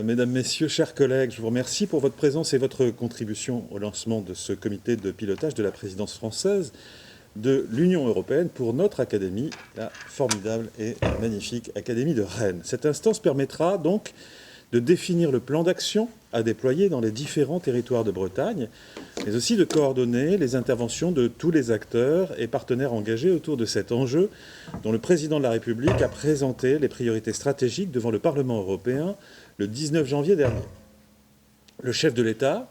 Mesdames, Messieurs, chers collègues, je vous remercie pour votre présence et votre contribution au lancement de ce comité de pilotage de la présidence française de l'Union européenne pour notre académie, la formidable et magnifique Académie de Rennes. Cette instance permettra donc de définir le plan d'action à déployer dans les différents territoires de Bretagne, mais aussi de coordonner les interventions de tous les acteurs et partenaires engagés autour de cet enjeu dont le président de la République a présenté les priorités stratégiques devant le Parlement européen le 19 janvier dernier. Le chef de l'État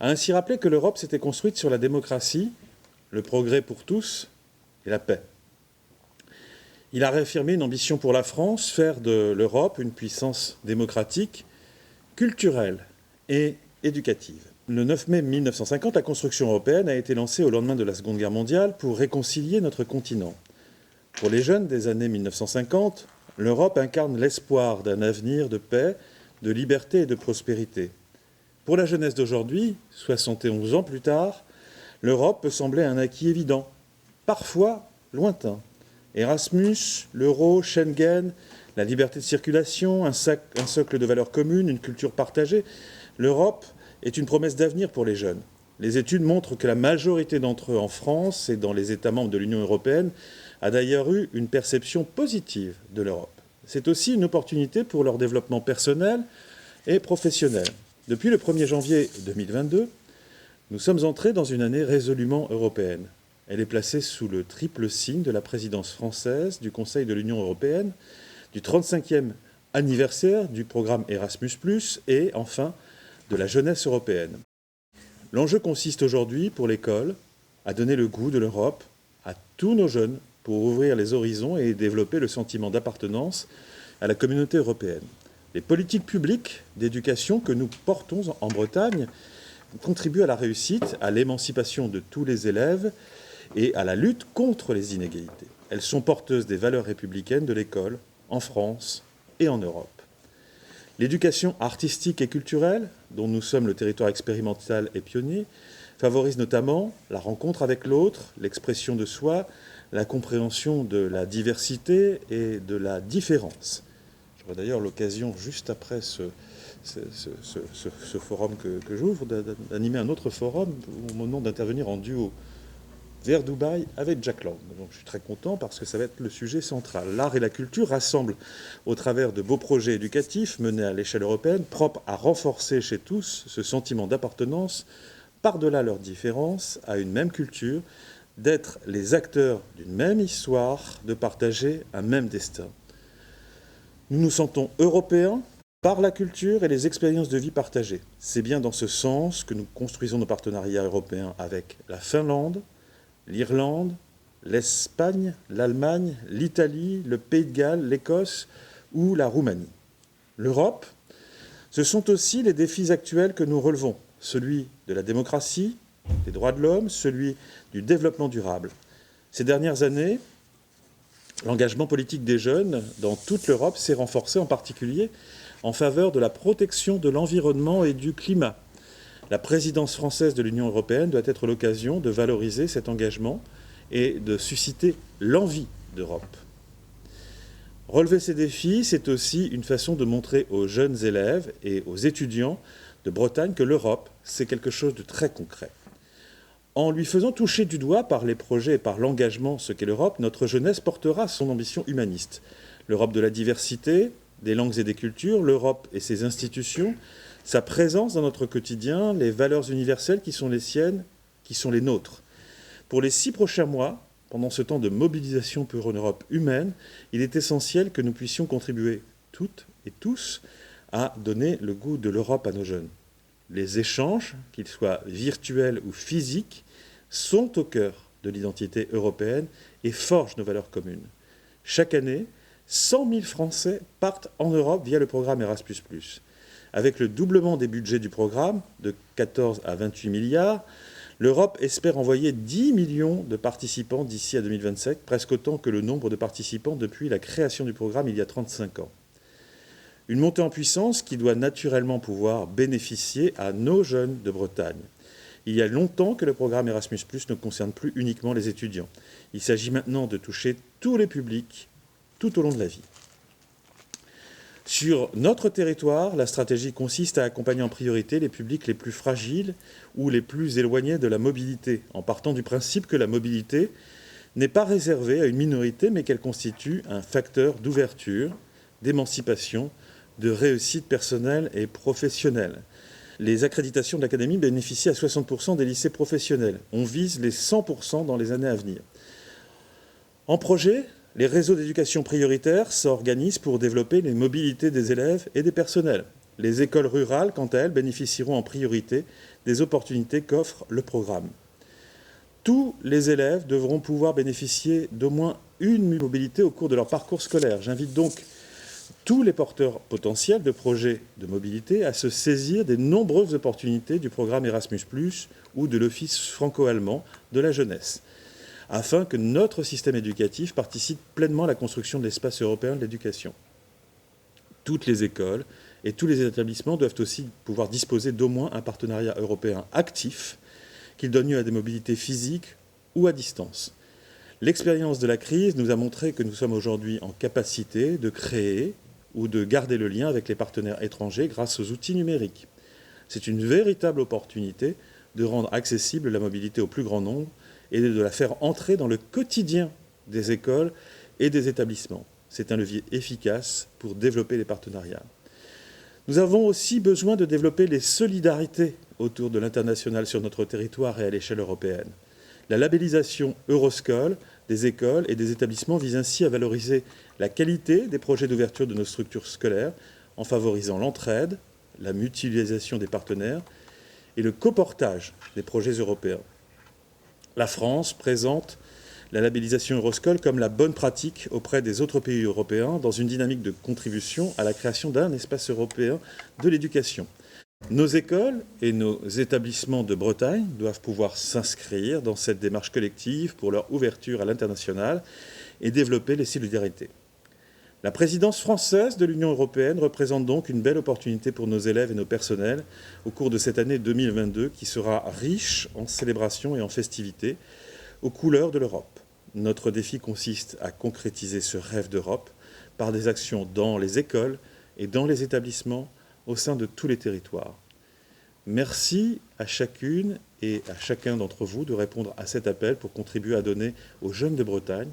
a ainsi rappelé que l'Europe s'était construite sur la démocratie, le progrès pour tous et la paix. Il a réaffirmé une ambition pour la France, faire de l'Europe une puissance démocratique, culturelle et éducative. Le 9 mai 1950, la construction européenne a été lancée au lendemain de la Seconde Guerre mondiale pour réconcilier notre continent. Pour les jeunes des années 1950, l'Europe incarne l'espoir d'un avenir de paix, de liberté et de prospérité. Pour la jeunesse d'aujourd'hui, 71 ans plus tard, l'Europe peut sembler un acquis évident, parfois lointain. Erasmus, l'euro, Schengen, la liberté de circulation, un socle de valeurs communes, une culture partagée. L'Europe est une promesse d'avenir pour les jeunes. Les études montrent que la majorité d'entre eux en France et dans les États membres de l'Union européenne a d'ailleurs eu une perception positive de l'Europe. C'est aussi une opportunité pour leur développement personnel et professionnel. Depuis le 1er janvier 2022, nous sommes entrés dans une année résolument européenne. Elle est placée sous le triple signe de la présidence française du Conseil de l'Union européenne, du 35e anniversaire du programme Erasmus+, et enfin de la jeunesse européenne. L'enjeu consiste aujourd'hui pour l'école à donner le goût de l'Europe à tous nos jeunes pour ouvrir les horizons et développer le sentiment d'appartenance à la communauté européenne. Les politiques publiques d'éducation que nous portons en Bretagne contribuent à la réussite, à l'émancipation de tous les élèves et à la lutte contre les inégalités. Elles sont porteuses des valeurs républicaines de l'école, en France et en Europe. L'éducation artistique et culturelle, dont nous sommes le territoire expérimental et pionnier, favorise notamment la rencontre avec l'autre, l'expression de soi, la compréhension de la diversité et de la différence. J'aurai d'ailleurs l'occasion, juste après ce forum que j'ouvre, d'animer un autre forum au moment d'intervenir en duo vers Dubaï avec Jack Lang. Donc je suis très content parce que ça va être le sujet central. L'art et la culture rassemblent au travers de beaux projets éducatifs menés à l'échelle européenne, propres à renforcer chez tous ce sentiment d'appartenance par-delà leurs différences à une même culture, d'être les acteurs d'une même histoire, de partager un même destin. Nous nous sentons européens par la culture et les expériences de vie partagées. C'est bien dans ce sens que nous construisons nos partenariats européens avec la Finlande, l'Irlande, l'Espagne, l'Allemagne, l'Italie, le Pays de Galles, l'Écosse ou la Roumanie. L'Europe, ce sont aussi les défis actuels que nous relevons, celui de la démocratie, des droits de l'homme, celui du développement durable. Ces dernières années, l'engagement politique des jeunes dans toute l'Europe s'est renforcé, en particulier en faveur de la protection de l'environnement et du climat. La présidence française de l'Union européenne doit être l'occasion de valoriser cet engagement et de susciter l'envie d'Europe. Relever ces défis, c'est aussi une façon de montrer aux jeunes élèves et aux étudiants de Bretagne que l'Europe, c'est quelque chose de très concret. En lui faisant toucher du doigt par les projets et par l'engagement ce qu'est l'Europe, notre jeunesse portera son ambition humaniste. L'Europe de la diversité, des langues et des cultures, l'Europe et ses institutions, sa présence dans notre quotidien, les valeurs universelles qui sont les siennes, qui sont les nôtres. Pour les 6 prochains mois, pendant ce temps de mobilisation pour une Europe humaine, il est essentiel que nous puissions contribuer toutes et tous à donner le goût de l'Europe à nos jeunes. Les échanges, qu'ils soient virtuels ou physiques, sont au cœur de l'identité européenne et forgent nos valeurs communes. Chaque année, 100 000 Français partent en Europe via le programme Erasmus+. Avec le doublement des budgets du programme, de 14 à 28 milliards, l'Europe espère envoyer 10 millions de participants d'ici à 2027, presque autant que le nombre de participants depuis la création du programme il y a 35 ans. Une montée en puissance qui doit naturellement pouvoir bénéficier à nos jeunes de Bretagne. Il y a longtemps que le programme Erasmus+ ne concerne plus uniquement les étudiants. Il s'agit maintenant de toucher tous les publics tout au long de la vie. Sur notre territoire, la stratégie consiste à accompagner en priorité les publics les plus fragiles ou les plus éloignés de la mobilité, en partant du principe que la mobilité n'est pas réservée à une minorité, mais qu'elle constitue un facteur d'ouverture, d'émancipation, de réussite personnelle et professionnelle. Les accréditations de l'Académie bénéficient à 60% des lycées professionnels. On vise les 100% dans les années à venir. En projet, les réseaux d'éducation prioritaires s'organisent pour développer les mobilités des élèves et des personnels. Les écoles rurales, quant à elles, bénéficieront en priorité des opportunités qu'offre le programme. Tous les élèves devront pouvoir bénéficier d'au moins une mobilité au cours de leur parcours scolaire. J'invite donc tous les porteurs potentiels de projets de mobilité à se saisir des nombreuses opportunités du programme Erasmus+, ou de l'Office franco-allemand de la jeunesse, afin que notre système éducatif participe pleinement à la construction de l'espace européen de l'éducation. Toutes les écoles et tous les établissements doivent aussi pouvoir disposer d'au moins un partenariat européen actif, qu'il donne lieu à des mobilités physiques ou à distance. L'expérience de la crise nous a montré que nous sommes aujourd'hui en capacité de créer ou de garder le lien avec les partenaires étrangers grâce aux outils numériques. C'est une véritable opportunité de rendre accessible la mobilité au plus grand nombre et de la faire entrer dans le quotidien des écoles et des établissements. C'est un levier efficace pour développer les partenariats. Nous avons aussi besoin de développer les solidarités autour de l'international sur notre territoire et à l'échelle européenne. La labellisation Euroscola des écoles et des établissements vise ainsi à valoriser la qualité des projets d'ouverture de nos structures scolaires en favorisant l'entraide, la mutualisation des partenaires et le coportage des projets européens. La France présente la labellisation Euroscola comme la bonne pratique auprès des autres pays européens dans une dynamique de contribution à la création d'un espace européen de l'éducation. Nos écoles et nos établissements de Bretagne doivent pouvoir s'inscrire dans cette démarche collective pour leur ouverture à l'international et développer les solidarités. La présidence française de l'Union européenne représente donc une belle opportunité pour nos élèves et nos personnels au cours de cette année 2022 qui sera riche en célébrations et en festivités aux couleurs de l'Europe. Notre défi consiste à concrétiser ce rêve d'Europe par des actions dans les écoles et dans les établissements au sein de tous les territoires. Merci à chacune et à chacun d'entre vous de répondre à cet appel pour contribuer à donner aux jeunes de Bretagne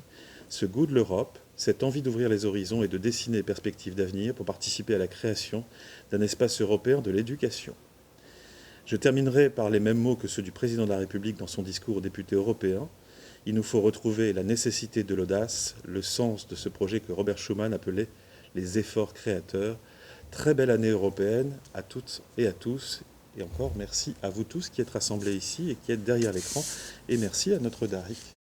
ce goût de l'Europe, cette envie d'ouvrir les horizons et de dessiner les perspectives d'avenir pour participer à la création d'un espace européen de l'éducation. Je terminerai par les mêmes mots que ceux du président de la République dans son discours aux députés européens. Il nous faut retrouver la nécessité de l'audace, le sens de ce projet que Robert Schuman appelait les efforts créateurs. Très belle année européenne à toutes et à tous. Et encore merci à vous tous qui êtes rassemblés ici et qui êtes derrière l'écran. Et merci à notre Dari.